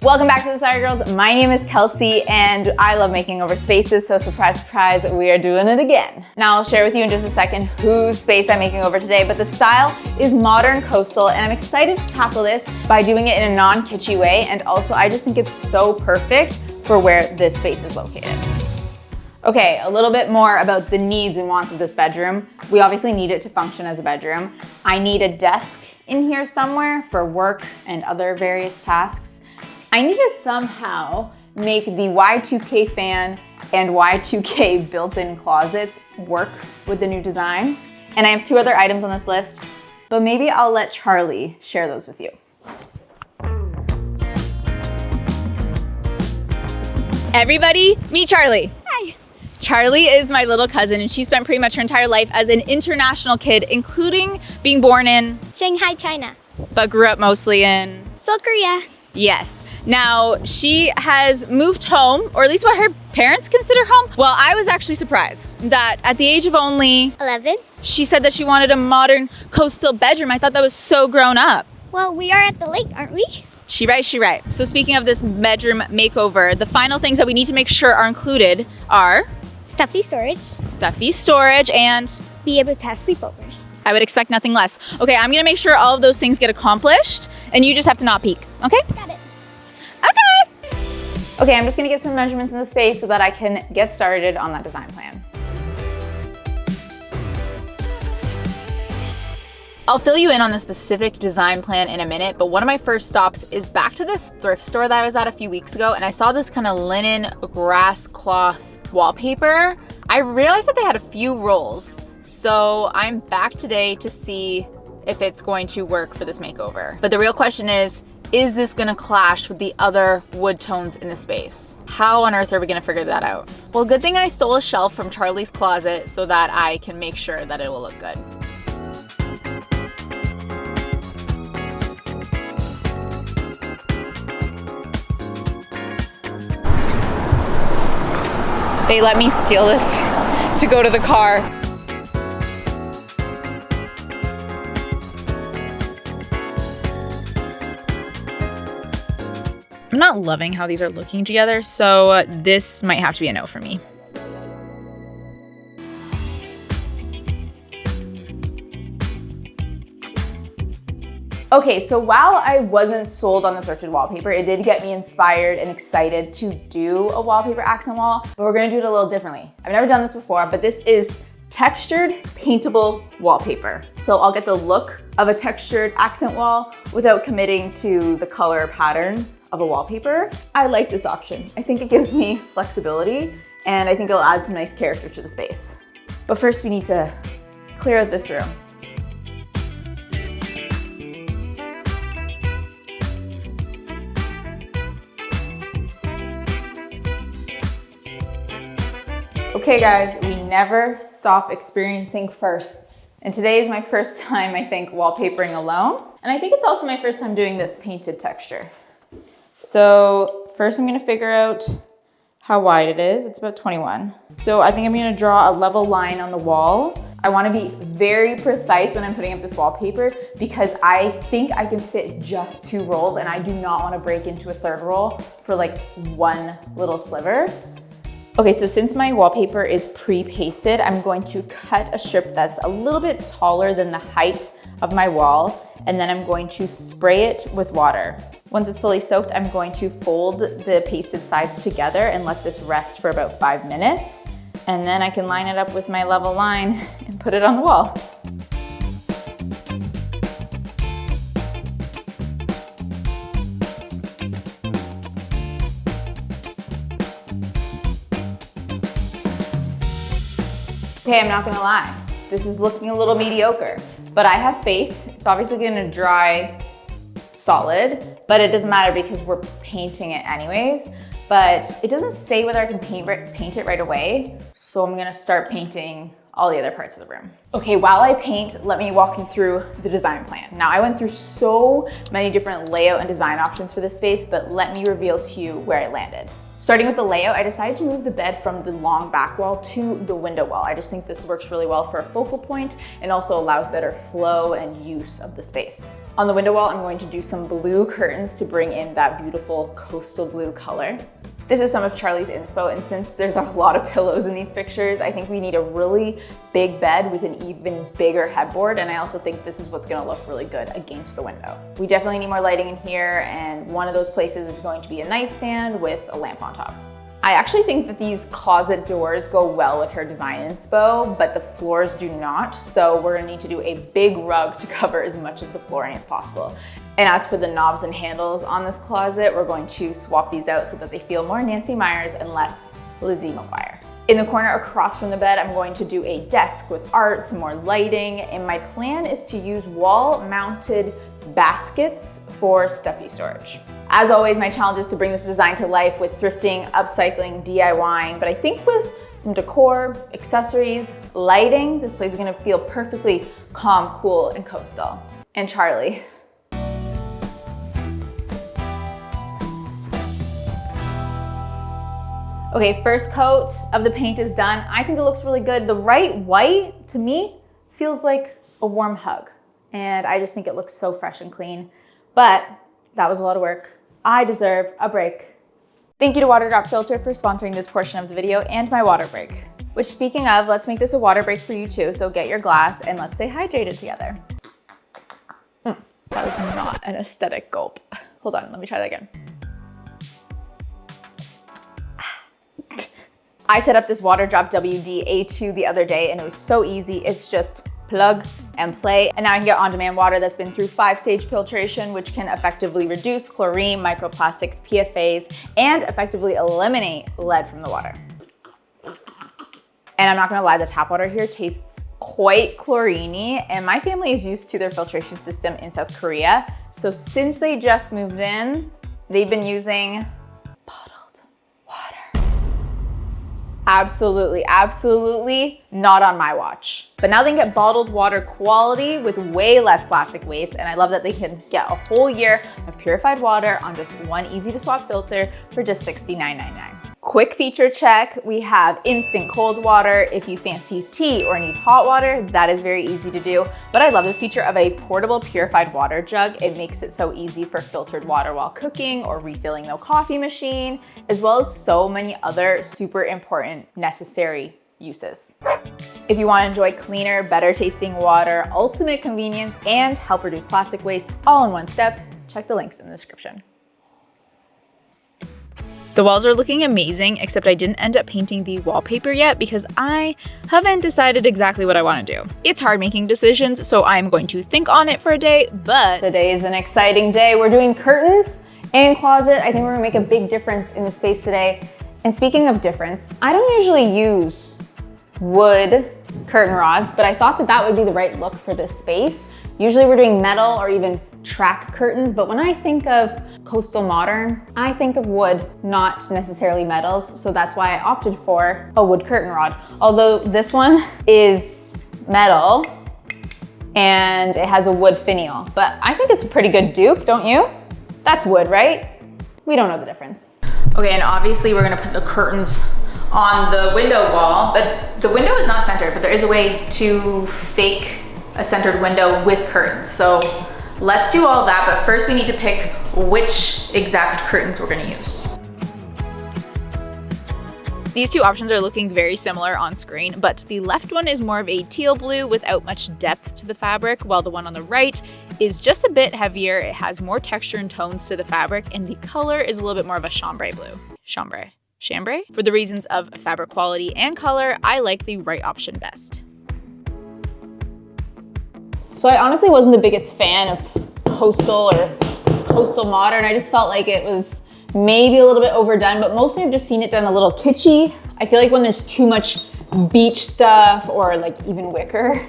Welcome back to the Sorry Girls. My name is Kelsey and I love making over spaces, so surprise, surprise, we are doing it again. Now I'll share with you in just a second whose space I'm making over today, but the style is modern coastal and I'm excited to tackle this by doing it in a non-kitschy way, and also I just think it's so perfect for where this space is located. Okay, a little bit more about the needs and wants of this bedroom. We obviously need it to function as a bedroom. I need a desk in here somewhere for work and other various tasks. I need to somehow make the Y2K fan and Y2K built-in closets work with the new design. And I have two other items on this list, but maybe I'll let Charlie share those with you. Everybody, meet Charlie. Hi. Charlie is my little cousin and she spent pretty much her entire life as an international kid, including being born in Shanghai, China. But grew up mostly in Seoul, Korea. Yes. Now, she has moved home, or at least what her parents consider home. Well, I was actually surprised that at the age of only 11. she said that she wanted a modern coastal bedroom. I thought that was so grown up. Well, we are at the lake, aren't we? She right. So speaking of this bedroom makeover, the final things that we need to make sure are included are Stuffy storage, and be able to have sleepovers. I would expect nothing less. Okay, I'm gonna make sure all of those things get accomplished and you just have to not peek, okay? Got it. Okay. Okay, I'm just gonna get some measurements in the space so that I can get started on that design plan. I'll fill you in on the specific design plan in a minute, but one of my first stops is back to this thrift store that I was at a few weeks ago, and I saw this kind of linen grass cloth wallpaper. I realized that they had a few rolls. So I'm back today to see if it's going to work for this makeover. But the real question is this gonna clash with the other wood tones in the space? How on earth are we gonna figure that out? Well, good thing I stole a shelf from Charlie's closet so that I can make sure that it will look good. They let me steal this to go to the car. I'm not loving how these are looking together, so this might have to be a no for me. Okay, so while I wasn't sold on the thrifted wallpaper, it did get me inspired and excited to do a wallpaper accent wall, but we're gonna do it a little differently. I've never done this before, but this is textured paintable wallpaper. So I'll get the look of a textured accent wall without committing to the color pattern of a wallpaper. I like this option. I think it gives me flexibility and I think it'll add some nice character to the space. But first we need to clear out this room. Okay guys, we never stop experiencing firsts. And today is my first time, I think, wallpapering alone. And I think it's also my first time doing this painted texture. So first I'm gonna figure out how wide it is. It's about 21. So I think I'm gonna draw a level line on the wall. I wanna be very precise when I'm putting up this wallpaper because I think I can fit just 2 rolls and I do not wanna break into a 3rd roll for like one little sliver. Okay, so since my wallpaper is pre-pasted, I'm going to cut a strip that's a little bit taller than the height of my wall, and then I'm going to spray it with water. Once it's fully soaked, I'm going to fold the pasted sides together and let this rest for about 5 minutes, and then I can line it up with my level line and put it on the wall. Okay, I'm not gonna lie, this is looking a little mediocre, but I have faith. It's obviously gonna dry solid, but it doesn't matter because we're painting it anyways. But it doesn't say whether I can paint it right away, so I'm gonna start painting all the other parts of the room. Okay, while I paint, let me walk you through the design plan. Now, I went through so many different layout and design options for this space, but let me reveal to you where I landed. Starting with the layout, I decided to move the bed from the long back wall to the window wall. I just think this works really well for a focal point and also allows better flow and use of the space. On the window wall, I'm going to do some blue curtains to bring in that beautiful coastal blue color. This is some of Charlie's inspo, and since there's a lot of pillows in these pictures, I think we need a really big bed with an even bigger headboard, and I also think this is what's gonna look really good against the window. We definitely need more lighting in here, and one of those places is going to be a nightstand with a lamp on top. I actually think that these closet doors go well with her design inspo, but the floors do not, so we're gonna need to do a big rug to cover as much of the flooring as possible. And as for the knobs and handles on this closet, we're going to swap these out so that they feel more Nancy Meyers and less Lizzie McGuire. In the corner across from the bed, I'm going to do a desk with art, some more lighting, and my plan is to use wall-mounted baskets for stuffy storage. As always, my challenge is to bring this design to life with thrifting, upcycling, DIYing, but I think with some decor, accessories, lighting, this place is gonna feel perfectly calm, cool, and coastal. And Charlie. Okay, first coat of the paint is done. I think it looks really good. The right white, to me, feels like a warm hug. And I just think it looks so fresh and clean. But that was a lot of work. I deserve a break. Thank you to Waterdrop Filter for sponsoring this portion of the video and my water break. Which, speaking of, let's make this a water break for you too. So get your glass and let's stay hydrated together. That was not an aesthetic gulp. Hold on, let me try that again. I set up this Waterdrop WD-A2 the other day and it was so easy. It's just plug and play. And now I can get on-demand water that's been through 5-stage filtration, which can effectively reduce chlorine, microplastics, PFAs, and effectively eliminate lead from the water. And I'm not gonna lie, the tap water here tastes quite chlorine-y, and my family is used to their filtration system in South Korea. So since they just moved in, they've been using absolutely, absolutely not on my watch. But now they can get bottled water quality with way less plastic waste, and I love that they can get a whole year of purified water on just one easy to swap filter for just $69.99. Quick feature check, we have instant cold water. If you fancy tea or need hot water, that is very easy to do. But I love this feature of a portable purified water jug. It makes it so easy for filtered water while cooking or refilling the coffee machine, as well as so many other super important necessary uses. If you want to enjoy cleaner, better tasting water, ultimate convenience, and help reduce plastic waste all in one step, check the links in the description. The walls are looking amazing, except I didn't end up painting the wallpaper yet because I haven't decided exactly what I want to do. It's hard making decisions, so I'm going to think on it for a day, but today is an exciting day. We're doing curtains and closet. I think we're gonna make a big difference in the space today. And speaking of difference, I don't usually use wood curtain rods, but I thought that that would be the right look for this space. Usually we're doing metal or even track curtains, but when I think of coastal modern, I think of wood, not necessarily metals. So that's why I opted for a wood curtain rod. Although this one is metal and it has a wood finial, but I think it's a pretty good dupe, don't you? That's wood, right? We don't know the difference. Okay, and obviously we're gonna put the curtains on the window wall, but the window is not centered, but there is a way to fake a centered window with curtains. So let's do all that, but first we need to pick which exact curtains we're gonna use. These two options are looking very similar on screen, but the left one is more of a teal blue without much depth to the fabric, while the one on the right is just a bit heavier. It has more texture and tones to the fabric, and the color is a little bit more of a chambray blue. Chambray? For the reasons of fabric quality and color, I like the right option best. So I honestly wasn't the biggest fan of coastal or coastal modern. I just felt like it was maybe a little bit overdone, but mostly I've just seen it done a little kitschy. I feel like when there's too much beach stuff or like even wicker,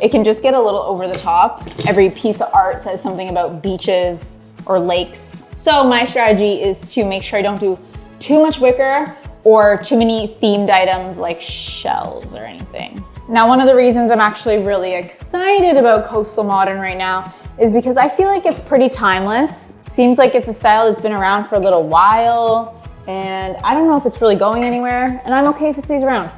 it can just get a little over the top. Every piece of art says something about beaches or lakes. So my strategy is to make sure I don't do too much wicker or too many themed items like shells or anything. Now, one of the reasons I'm actually really excited about Coastal Modern right now is because I feel like it's pretty timeless. Seems like it's a style that's been around for a little while, and I don't know if it's really going anywhere, and I'm okay if it stays around.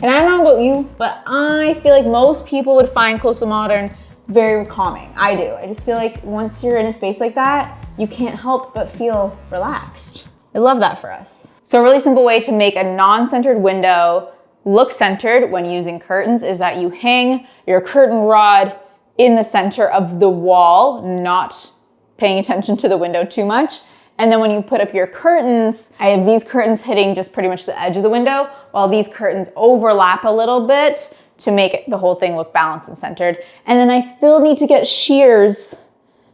And I don't know about you, but I feel like most people would find Coastal Modern very calming. I do. I just feel like once you're in a space like that, you can't help but feel relaxed. I love that for us. So a really simple way to make a non-centered window look centered when using curtains is that you hang your curtain rod in the center of the wall, not paying attention to the window too much. And then when you put up your curtains, I have these curtains hitting just pretty much the edge of the window, while these curtains overlap a little bit to make the whole thing look balanced and centered. And then I still need to get shears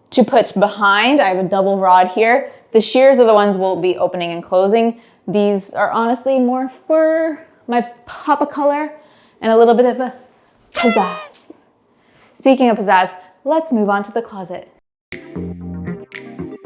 to put behind. I have a double rod here. The shears are the ones we'll be opening and closing. These are honestly more for my pop of color and a little bit of a pizzazz. Speaking of pizzazz, let's move on to the closet.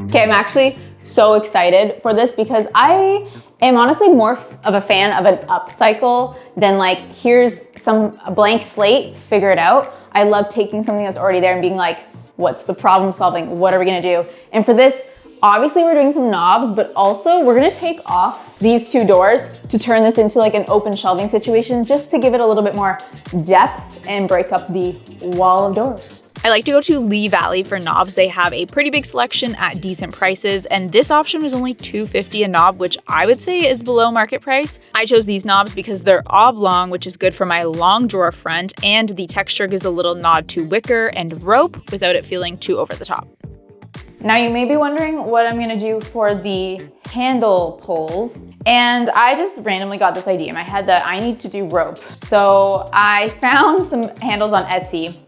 Okay, I'm actually so excited for this because I am honestly more of a fan of an upcycle than like, here's a blank slate, figure it out. I love taking something that's already there and being like, what's the problem solving? What are we gonna do? And for this, obviously we're doing some knobs, but also we're gonna take off these two doors to turn this into like an open shelving situation, just to give it a little bit more depth and break up the wall of doors. I like to go to Lee Valley for knobs. They have a pretty big selection at decent prices, and this option was only $2.50 a knob, which I would say is below market price. I chose these knobs because they're oblong, which is good for my long drawer front, and the texture gives a little nod to wicker and rope without it feeling too over the top. Now you may be wondering what I'm gonna do for the handle pulls, and I just randomly got this idea in my head that I need to do rope. So I found some handles on Etsy,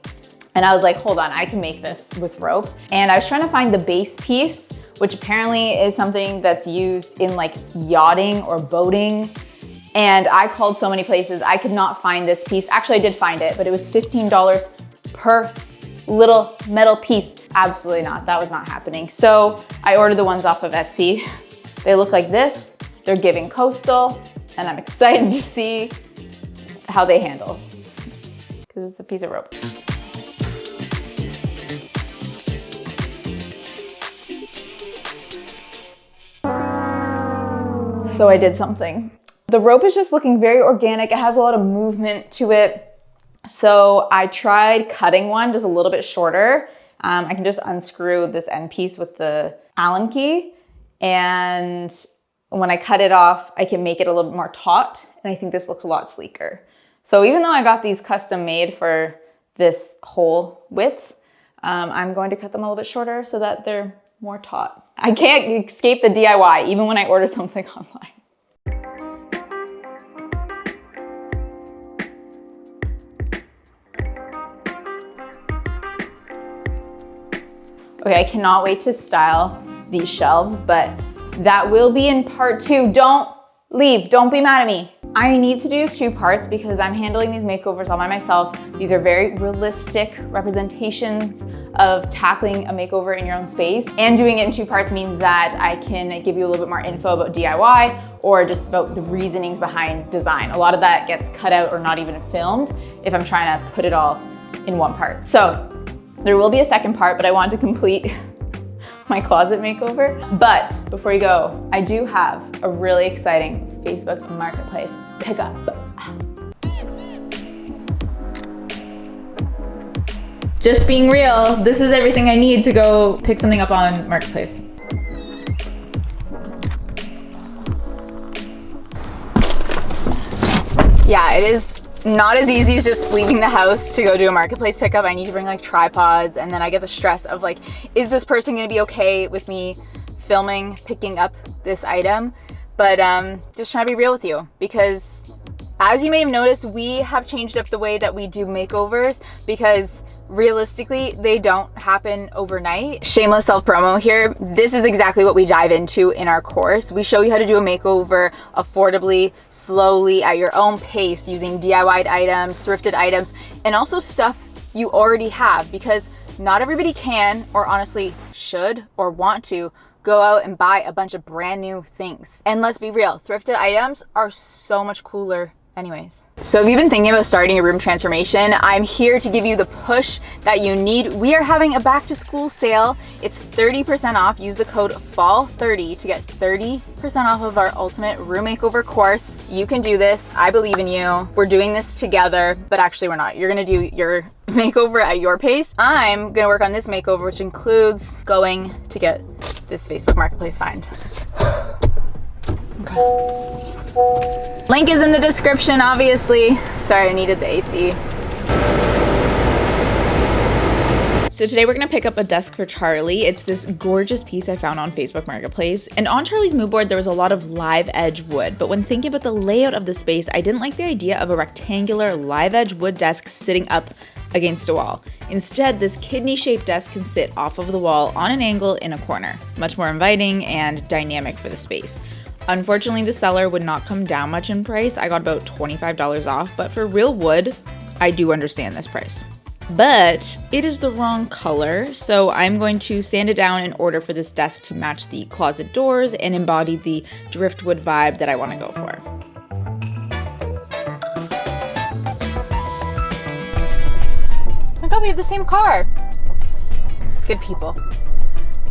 and I was like, hold on, I can make this with rope. And I was trying to find the base piece, which apparently is something that's used in like yachting or boating. And I called so many places, I could not find this piece. Actually, I did find it, but it was $15 per little metal piece. Absolutely not, that was not happening. So I ordered the ones off of Etsy. They look like this, they're giving coastal, and I'm excited to see how they handle, because it's a piece of rope. So I did something. The rope is just looking very organic. It has a lot of movement to it. So I tried cutting one just a little bit shorter. I can just unscrew this end piece with the Allen key. And when I cut it off, I can make it a little bit more taut. And I think this looks a lot sleeker. So even though I got these custom made for this whole width, I'm going to cut them a little bit shorter so that they're more taut. I can't escape the DIY even when I order something online. Okay, I cannot wait to style these shelves, but that will be in part 2. Don't leave, don't be mad at me. I need to do 2 parts because I'm handling these makeovers all by myself. These are very realistic representations of tackling a makeover in your own space. And doing it in 2 parts means that I can give you a little bit more info about DIY or just about the reasonings behind design. A lot of that gets cut out or not even filmed if I'm trying to put it all in 1 part. So there will be a 2nd part, but I want to complete my closet makeover. But before you go, I do have a really exciting Facebook Marketplace pickup. Just being real, this is everything I need to go pick something up on Marketplace. Yeah, it is not as easy as just leaving the house to go do a Marketplace pickup. I need to bring like tripods, and then I get the stress of like, is this person gonna be okay with me filming, picking up this item? But just trying to be real with you, because as you may have noticed, we have changed up the way that we do makeovers because realistically, they don't happen overnight. Shameless self-promo here. This is exactly what we dive into in our course. We show you how to do a makeover affordably, slowly, at your own pace, using DIY items, thrifted items, and also stuff you already have, because not everybody can, or honestly should, or want to go out and buy a bunch of brand new things. And let's be real, thrifted items are so much cooler Anyways, so if you've been thinking about starting a room transformation, I'm here to give you the push that you need. We are having a back to school sale. It's 30% off. Use the code FALL30 to get 30% off of our ultimate room makeover course. You can do this. I believe in you. We're doing this together, but actually we're not. You're gonna do your makeover at your pace. I'm gonna work on this makeover, which includes going to get this Facebook Marketplace find. Okay. Link is in the description, obviously. Sorry, I needed the AC. So today we're gonna pick up a desk for Charlie. It's this gorgeous piece I found on Facebook Marketplace. And on Charlie's mood board, there was a lot of live edge wood. But when thinking about the layout of the space, I didn't like the idea of a rectangular live edge wood desk sitting up against a wall. Instead, this kidney-shaped desk can sit off of the wall on an angle in a corner. Much more inviting and dynamic for the space. Unfortunately, the seller would not come down much in price. I got about $25 off, but for real wood, I do understand this price. But it is the wrong color, so I'm going to sand it down in order for this desk to match the closet doors and embody the driftwood vibe that I want to go for. Oh my god, we have the same car. Good people.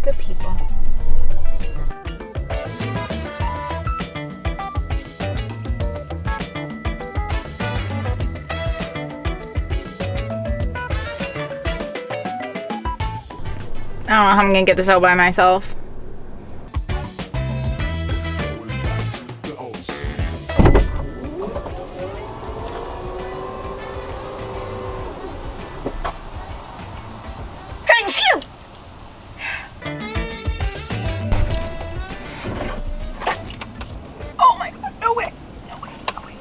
Good people. I don't know how I'm gonna get this out by myself. Oh my god, no way, no way, no way.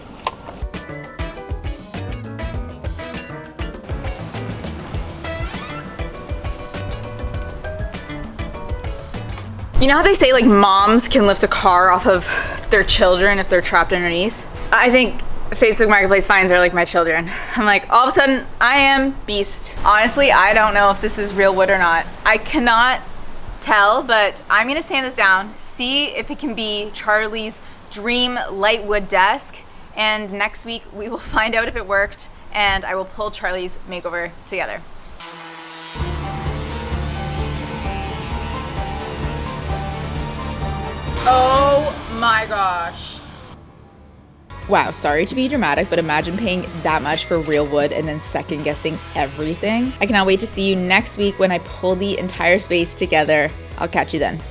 You know how they say like moms can lift a car off of their children if they're trapped underneath? I think Facebook Marketplace finds are like my children. I'm like, all of a sudden, I am beast. Honestly, I don't know if this is real wood or not. I cannot tell, but I'm gonna sand this down, see if it can be Charlie's dream light wood desk, and next week we will find out if it worked, and I will pull Charlie's makeover together. Oh my gosh. Wow, sorry to be dramatic, but imagine paying that much for real wood and then second guessing everything. I cannot wait to see you next week when I pull the entire space together. I'll catch you then.